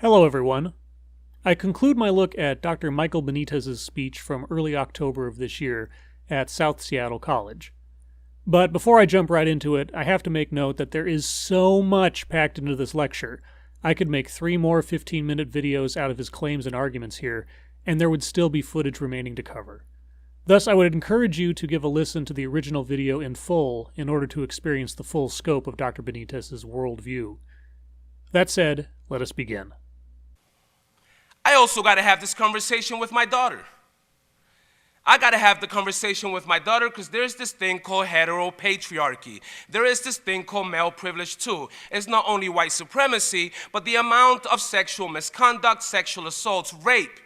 Hello, everyone. I conclude my look at Dr. Michael Benitez's speech from early October of this year at South Seattle College. But before I jump right into it, I have to make note that there is so much packed into this lecture. I could make 3 more 15-minute videos out of his claims and arguments here, and there would still be footage remaining to cover. Thus, I would encourage you to give a listen to the original video in full in order to experience the full scope of Dr. Benitez's worldview. That said, let us begin. I also got to have this conversation with my daughter. I got to have the conversation with my daughter because there's this thing called heteropatriarchy. There is this thing called male privilege too. It's not only white supremacy, but the amount of sexual misconduct, sexual assaults, rape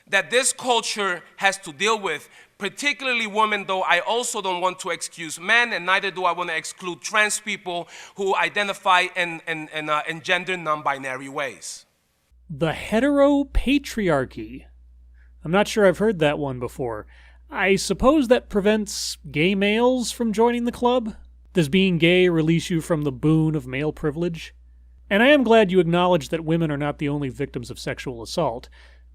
that this culture has to deal with, particularly women, though I also don't want to excuse men, and neither do I want to exclude trans people who identify in gender non-binary ways. The heteropatriarchy. I'm not sure I've heard that one before. I suppose that prevents gay males from joining the club? Does being gay release you from the boon of male privilege? And I am glad you acknowledge that women are not the only victims of sexual assault.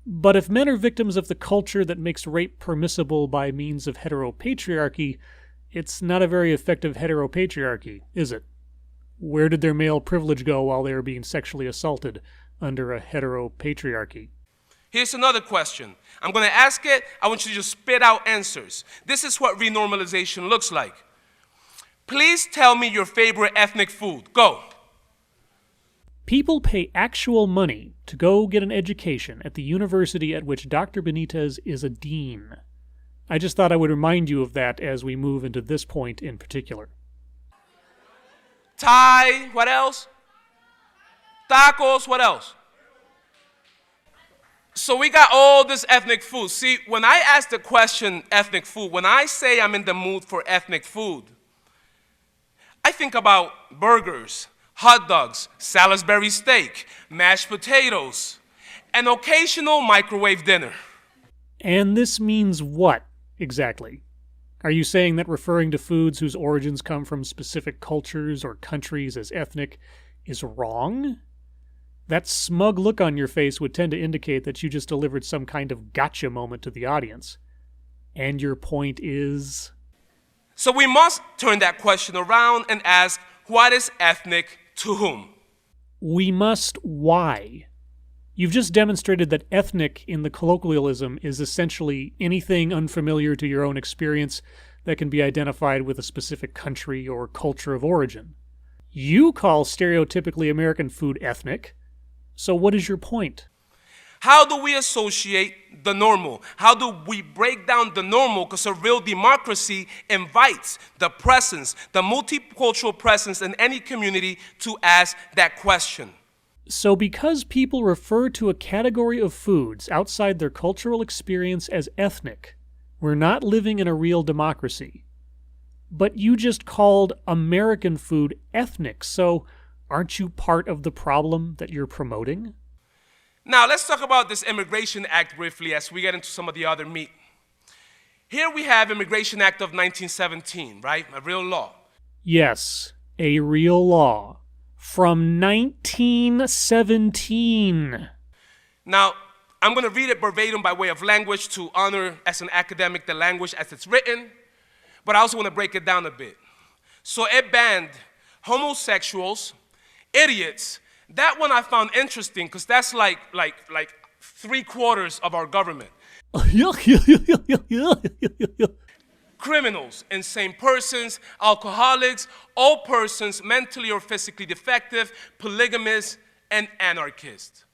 But if men are victims of the culture that makes rape permissible by means of heteropatriarchy, it's not a very effective heteropatriarchy, is it? Where did their male privilege go while they were being sexually assaulted under a heteropatriarchy? Here's another question. I'm going to ask it. I want you to just spit out answers. This is what renormalization looks like. Please tell me your favorite ethnic food. Go. People pay actual money to go get an education at the university at which Dr. Benitez is a dean. I just thought I would remind you of that as we move into this point in particular. Thai, what else? Tacos, what else? So we got all this ethnic food. See, when I ask the question ethnic food, when I say I'm in the mood for ethnic food, I think about burgers, hot dogs, Salisbury steak, mashed potatoes, an occasional microwave dinner. And this means what, exactly? Are you saying that referring to foods whose origins come from specific cultures or countries as ethnic is wrong? That smug look on your face would tend to indicate that you just delivered some kind of gotcha moment to the audience. And your point is? So we must turn that question around and ask, what is ethnic to whom? We must why? You've just demonstrated that ethnic in the colloquialism is essentially anything unfamiliar to your own experience that can be identified with a specific country or culture of origin. You call stereotypically American food ethnic, so what is your point? How do we associate the normal? How do we break down the normal? Because a real democracy invites the presence, the multicultural presence in any community to ask that question. So because people refer to a category of foods outside their cultural experience as ethnic, we're not living in a real democracy. But you just called American food ethnic, so aren't you part of the problem that you're promoting? Now, let's talk about this Immigration Act briefly as we get into some of the other meat. Here we have Immigration Act of 1917, right? A real law. Yes, a real law. From 1917. Now, I'm going to read it verbatim by way of language to honor as an academic the language as it's written, but I also want to break it down a bit. So it banned homosexuals, idiots. That one I found interesting because that's like 3/4 of our government. Criminals, insane persons, alcoholics, all persons mentally or physically defective, polygamists, and anarchists.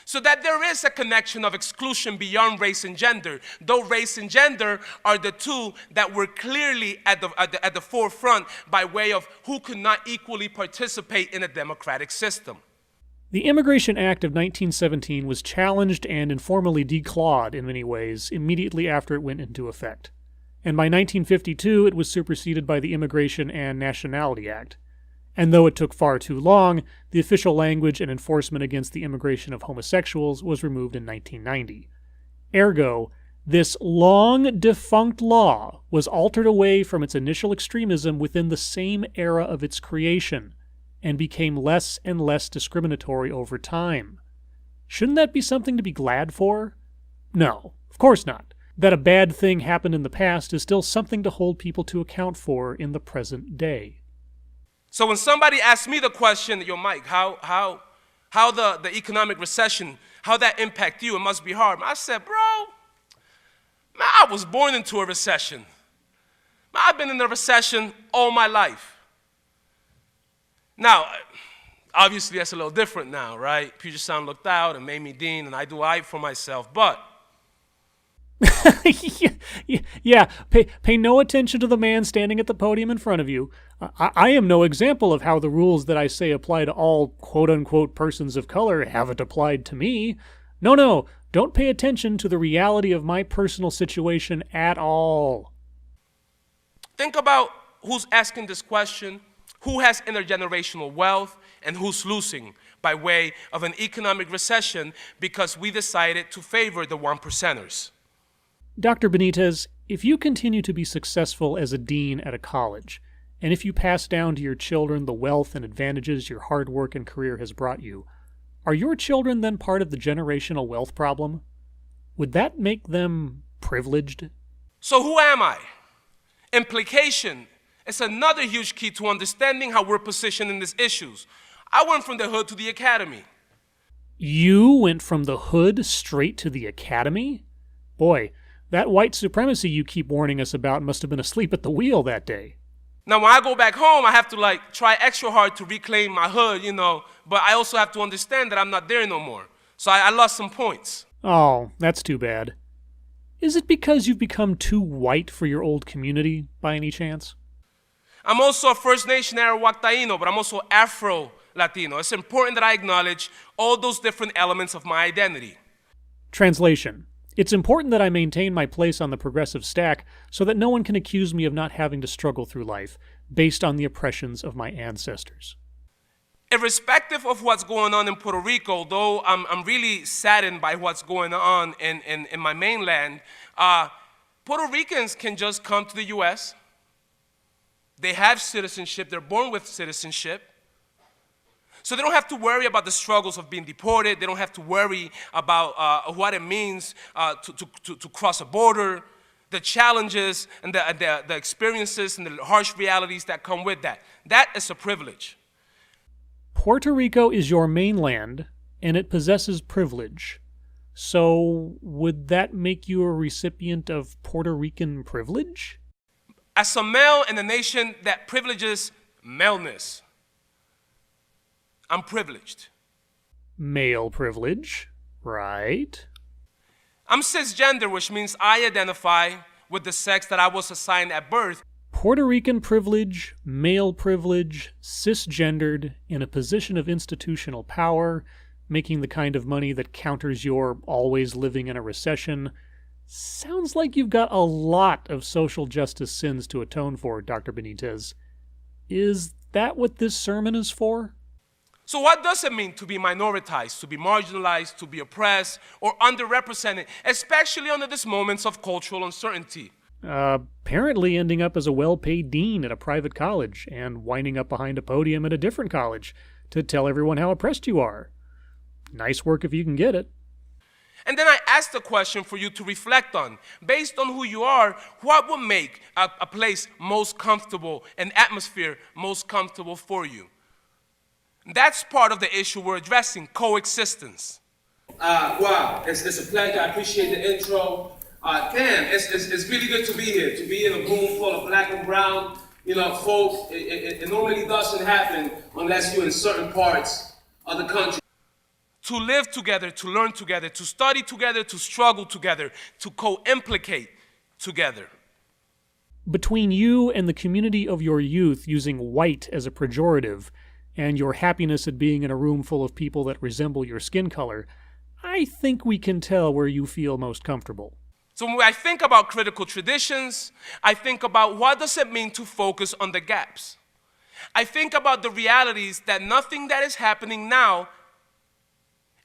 So that there is a connection of exclusion beyond race and gender, though race and gender are the two that were clearly at the forefront by way of who could not equally participate in a democratic system. The Immigration Act of 1917 was challenged and informally declawed in many ways immediately after it went into effect. And by 1952, it was superseded by the Immigration and Nationality Act. And though it took far too long, the official language and enforcement against the immigration of homosexuals was removed in 1990. Ergo, this long-defunct law was altered away from its initial extremism within the same era of its creation, and became less and less discriminatory over time. Shouldn't that be something to be glad for? No, of course not. That a bad thing happened in the past is still something to hold people to account for in the present day. So when somebody asks me the question, yo, Mike, how the economic recession, how that impact you, it must be hard. I said, bro, man, I was born into a recession. Man, I've been in a recession all my life. Now, obviously that's a little different now, right? Puget Sound looked out and made me dean, and I do I for myself, but yeah, pay no attention to the man standing at the podium in front of you. I am no example of how the rules that I say apply to all quote-unquote persons of color haven't applied to me. No, don't pay attention to the reality of my personal situation at all. Think about who's asking this question, who has intergenerational wealth, and who's losing by way of an economic recession because we decided to favor the 1%ers. Dr. Benitez, if you continue to be successful as a dean at a college, and if you pass down to your children the wealth and advantages your hard work and career has brought you, are your children then part of the generational wealth problem? Would that make them privileged? So who am I? Implication is another huge key to understanding how we're positioned in these issues. I went from the hood to the academy. You went from the hood straight to the academy? Boy, that white supremacy you keep warning us about must have been asleep at the wheel that day. Now, when I go back home, I have to try extra hard to reclaim my hood, but I also have to understand that I'm not there no more. So I lost some points. Oh, that's too bad. Is it because you've become too white for your old community, by any chance? I'm also a First Nation Arawak Taino, but I'm also Afro-Latino. It's important that I acknowledge all those different elements of my identity. Translation. It's important that I maintain my place on the progressive stack so that no one can accuse me of not having to struggle through life based on the oppressions of my ancestors. Irrespective of what's going on in Puerto Rico, though I'm really saddened by what's going on in my mainland, Puerto Ricans can just come to the U.S. They have citizenship. They're born with citizenship. So they don't have to worry about the struggles of being deported. They don't have to worry about what it means to cross a border, the challenges and the experiences and the harsh realities that come with that. That is a privilege. Puerto Rico is your mainland, and it possesses privilege. So would that make you a recipient of Puerto Rican privilege? As a male in a nation that privileges maleness, I'm privileged. Male privilege, right? I'm cisgender, which means I identify with the sex that I was assigned at birth. Puerto Rican privilege, male privilege, cisgendered, in a position of institutional power, making the kind of money that counters your always living in a recession. Sounds like you've got a lot of social justice sins to atone for, Dr. Benitez. Is that what this sermon is for? So what does it mean to be minoritized, to be marginalized, to be oppressed, or underrepresented, especially under these moments of cultural uncertainty? Apparently ending up as a well-paid dean at a private college and winding up behind a podium at a different college to tell everyone how oppressed you are. Nice work if you can get it. And then I asked the question for you to reflect on. Based on who you are, what would make a place most comfortable, an atmosphere most comfortable for you? That's part of the issue we're addressing, coexistence. Wow, it's a pleasure. I appreciate the intro. It's really good to be here, to be in a room full of black and brown, folks. It normally doesn't happen unless you're in certain parts of the country. To live together, to learn together, to study together, to struggle together, to co-implicate together. Between you and the community of your youth using white as a pejorative, and your happiness at being in a room full of people that resemble your skin color, I think we can tell where you feel most comfortable. So when I think about critical traditions, I think about what does it mean to focus on the gaps. I think about the realities that nothing that is happening now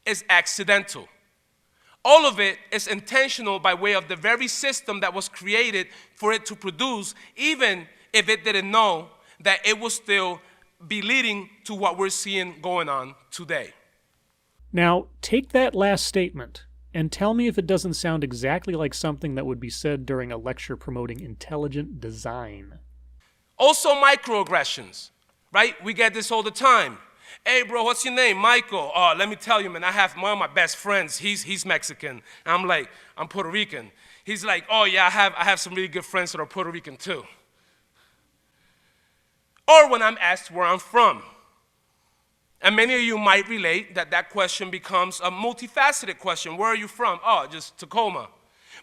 is accidental. All of it is intentional by way of the very system that was created for it to produce, even if it didn't know that it will still be leading to what we're seeing going on today. Now, take that last statement and tell me if it doesn't sound exactly like something that would be said during a lecture promoting intelligent design. Also, microaggressions, right? We get this all the time. Hey, bro, what's your name? Michael. Oh, let me tell you, man, I have one of my best friends. He's Mexican. And I'm like, I'm Puerto Rican. He's like, oh, yeah, I have some really good friends that are Puerto Rican, too. Or when I'm asked where I'm from. And many of you might relate that that question becomes a multifaceted question. Where are you from? Oh, just Tacoma.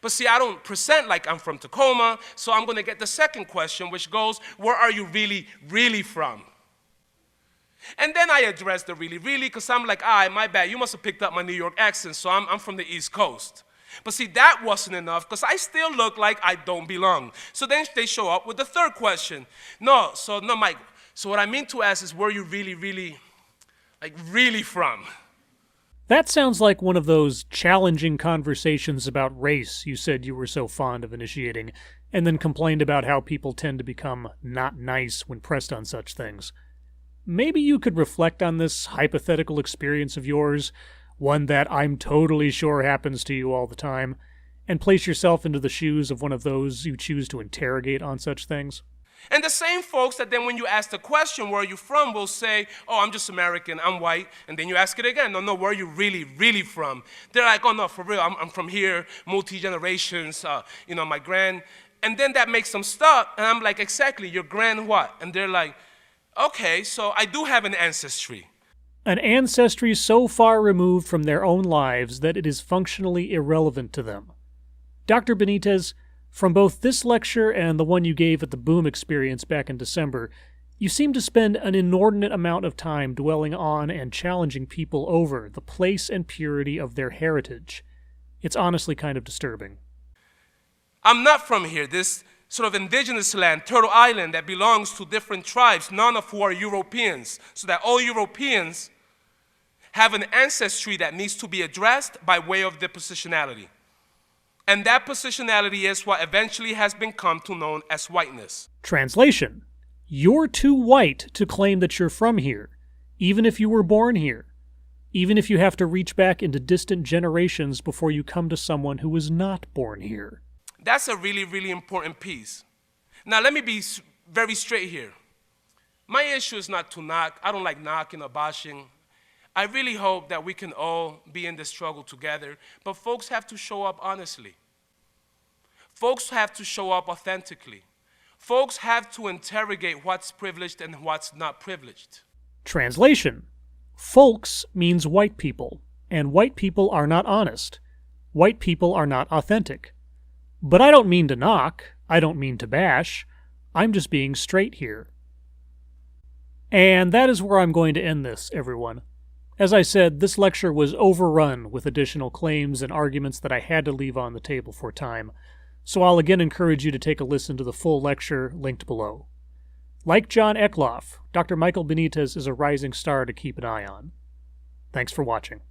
But see, I don't present like I'm from Tacoma, so I'm going to get the second question, which goes, where are you really, really from? And then I address the really, because I'm like, my bad, you must have picked up my New York accent, so I'm from the East Coast. But see, that wasn't enough, because I still look like I don't belong. So then they show up with the third question. No, Mike, so what I mean to ask is, where are you really, really from? That sounds like one of those challenging conversations about race you said you were so fond of initiating, and then complained about how people tend to become not nice when pressed on such things. Maybe you could reflect on this hypothetical experience of yours, one that I'm totally sure happens to you all the time, and place yourself into the shoes of one of those you choose to interrogate on such things. And the same folks that then when you ask the question, where are you from, will say, oh, I'm just American, I'm white. And then you ask it again, no, where are you really, really from? They're like, oh, no, for real, I'm from here, multi-generations, my grand. And then that makes them stop. And I'm like, exactly, your grand what? And they're like, okay, so I do have an ancestry. An ancestry so far removed from their own lives that it is functionally irrelevant to them. Dr. Benitez, from both this lecture and the one you gave at the Boom Experience back in December, you seem to spend an inordinate amount of time dwelling on and challenging people over the place and purity of their heritage. It's honestly kind of disturbing. I'm not from here. This sort of indigenous land, Turtle Island, that belongs to different tribes, none of who are Europeans, so that all Europeans have an ancestry that needs to be addressed by way of their positionality. And that positionality is what eventually has been come to known as whiteness. Translation: you're too white to claim that you're from here, even if you were born here, even if you have to reach back into distant generations before you come to someone who was not born here. That's a really, really important piece. Now, let me be very straight here. My issue is not to knock. I don't like knocking or bashing. I really hope that we can all be in this struggle together, but folks have to show up honestly. Folks have to show up authentically. Folks have to interrogate what's privileged and what's not privileged. Translation: folks means white people, and white people are not honest. White people are not authentic. But I don't mean to knock, I don't mean to bash, I'm just being straight here. And that is where I'm going to end this, everyone. As I said, this lecture was overrun with additional claims and arguments that I had to leave on the table for time, so I'll again encourage you to take a listen to the full lecture linked below. Like John Eckloff, Dr. Michael Benitez is a rising star to keep an eye on. Thanks for watching.